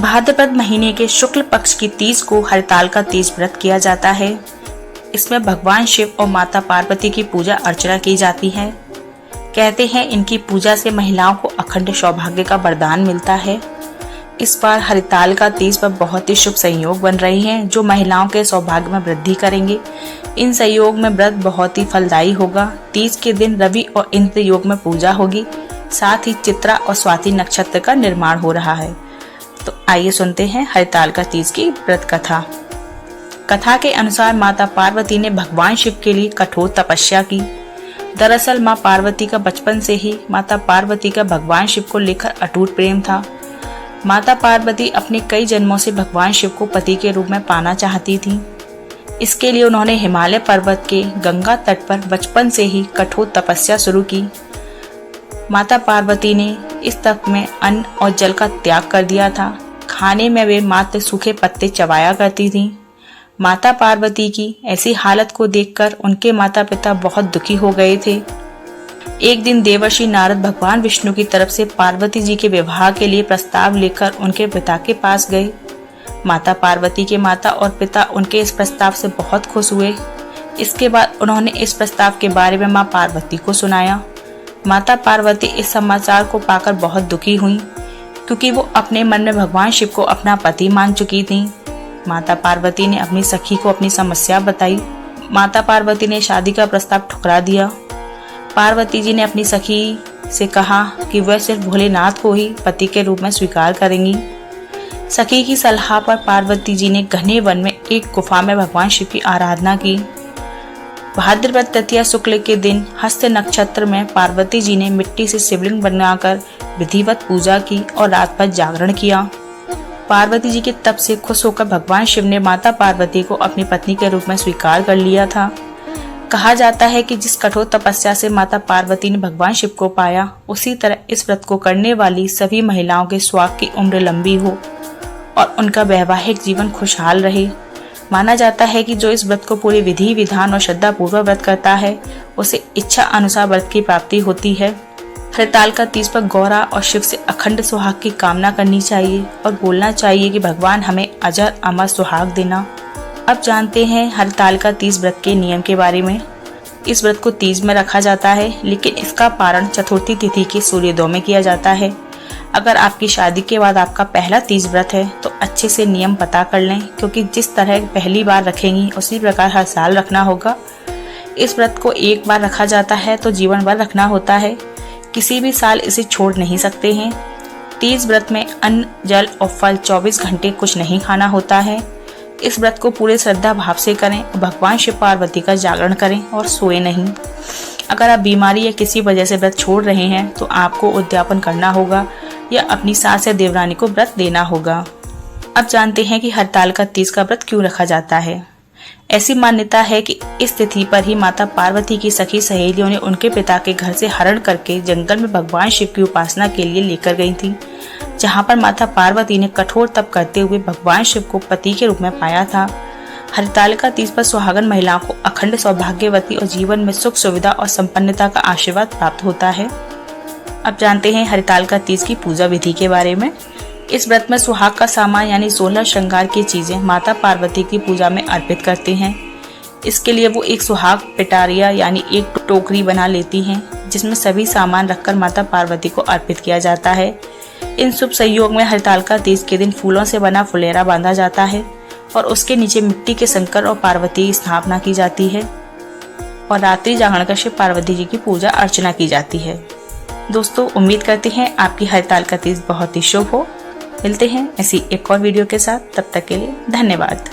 भाद्रपद महीने के शुक्ल पक्ष की तीज को हरितालिका तीज व्रत किया जाता है। इसमें भगवान शिव और माता पार्वती की पूजा अर्चना की जाती है। कहते हैं इनकी पूजा से महिलाओं को अखंड सौभाग्य का वरदान मिलता है। इस बार हरितालिका तीज पर बहुत ही शुभ संयोग बन रहे हैं जो महिलाओं के सौभाग्य में वृद्धि करेंगे। इन संयोग में व्रत बहुत ही फलदायी होगा। तीज के दिन रवि और इंद्र योग में पूजा होगी। साथ ही चित्रा और स्वाति नक्षत्र का निर्माण हो रहा है। तो आइए सुनते हैं हरितालिका तीज की व्रत कथा। कथा के अनुसार माता पार्वती ने भगवान शिव के लिए कठोर तपस्या की। दरअसल माँ पार्वती का बचपन से ही माता पार्वती का भगवान शिव को लेकर अटूट प्रेम था। माता पार्वती अपने कई जन्मों से भगवान शिव को पति के रूप में पाना चाहती थी। इसके लिए उन्होंने हिमालय पर्वत के गंगा तट पर बचपन से ही कठोर तपस्या शुरू की। माता पार्वती ने इस तप में अन्न और जल का त्याग कर दिया था। खाने में वे मात्र सूखे पत्ते चबाया करती थीं। माता पार्वती की ऐसी हालत को देखकर उनके माता पिता बहुत दुखी हो गए थे। एक दिन देवर्षि नारद भगवान विष्णु की तरफ से पार्वती जी के विवाह के लिए प्रस्ताव लेकर उनके पिता के पास गए। माता पार्वती के माता और पिता उनके इस प्रस्ताव से बहुत खुश हुए। इसके बाद उन्होंने इस प्रस्ताव के बारे में माँ पार्वती को सुनाया। माता पार्वती इस समाचार को पाकर बहुत दुखी हुई क्योंकि वो अपने मन में भगवान शिव को अपना पति मान चुकी थीं। माता पार्वती ने अपनी सखी को अपनी समस्या बताई। माता पार्वती ने शादी का प्रस्ताव ठुकरा दिया। पार्वती जी ने अपनी सखी से कहा कि वह सिर्फ भोलेनाथ को ही पति के रूप में स्वीकार करेंगी। सखी की सलाह पर पार्वती जी ने घने वन में एक गुफा में भगवान शिव की आराधना की। भाद्रपद तृतीया शुक्ल के दिन हस्त नक्षत्र में पार्वती जी ने मिट्टी से शिवलिंग बनाकर विधिवत पूजा की और रात भर जागरण किया। पार्वती जी के तप से खुश होकर भगवान शिव ने माता पार्वती को अपनी पत्नी के रूप में स्वीकार कर लिया था। कहा जाता है कि जिस कठोर तपस्या से माता पार्वती ने भगवान शिव को पाया, उसी तरह इस व्रत को करने वाली सभी महिलाओं के स्वास्थ्य की उम्र लंबी हो और उनका वैवाहिक जीवन खुशहाल रहे। माना जाता है कि जो इस व्रत को पूरी विधि विधान और श्रद्धा पूर्वक व्रत करता है उसे इच्छा अनुसार व्रत की प्राप्ति होती है। हरितालिका तीज पर गौरा और शिव से अखंड सुहाग की कामना करनी चाहिए और बोलना चाहिए कि भगवान हमें अजर अमर सुहाग देना। अब जानते हैं हरितालिका तीज व्रत के नियम के बारे में। इस व्रत को तीज में रखा जाता है, लेकिन इसका पारण चतुर्थी तिथि के सूर्योदय में किया जाता है। अगर आपकी शादी के बाद आपका पहला तीज व्रत है तो अच्छे से नियम पता कर लें, क्योंकि जिस तरह पहली बार रखेंगी उसी प्रकार हर साल रखना होगा। इस व्रत को एक बार रखा जाता है तो जीवन भर रखना होता है। किसी भी साल इसे छोड़ नहीं सकते हैं। तीज व्रत में अन्न, जल और फल 24 घंटे कुछ नहीं खाना होता है। इस व्रत को पूरे श्रद्धा भाव से करें और भगवान शिव पार्वती का जागरण करें और सोए नहीं। अगर आप बीमारी या किसी वजह से व्रत छोड़ रहे हैं तो आपको उद्यापन करना होगा या अपनी सास या देवरानी को व्रत देना होगा। अब जानते हैं कि हरितालिका तीज का व्रत क्यों रखा जाता है। ऐसी मान्यता है कि इस तिथि पर ही माता पार्वती की सखी सहेलियों ने उनके पिता के घर से हरण करके जंगल में भगवान शिव की उपासना के लिए लेकर गई थी, जहां पर माता पार्वती ने कठोर तप करते हुए भगवान शिव को पति के रूप में पाया था। हरितालिका तीज पर सुहागन महिलाओं को अखंड सौभाग्यवती और जीवन में सुख सुविधा और संपन्नता का आशीर्वाद प्राप्त होता है। अब जानते हैं हरितालिका तीज की पूजा विधि के बारे में। इस व्रत में सुहाग का सामान यानी 16 श्रृंगार की चीजें माता पार्वती की पूजा में अर्पित करते हैं। इसके लिए वो एक सुहाग पिटारिया यानी एक टोकरी बना लेती हैं, जिसमें सभी सामान रखकर माता पार्वती को अर्पित किया जाता है। इन शुभ संयोग में हरितालिका तीज के दिन फूलों से बना फुलेरा बांधा जाता है और उसके नीचे मिट्टी के शंकर और पार्वती की स्थापना की जाती है और रात्रि जागरण कर शिव पार्वती जी की पूजा अर्चना की जाती है। दोस्तों, उम्मीद करते हैं आपकी हरितालिका तीज बहुत ही शुभ हो। मिलते हैं ऐसी एक और वीडियो के साथ, तब तक के लिए धन्यवाद।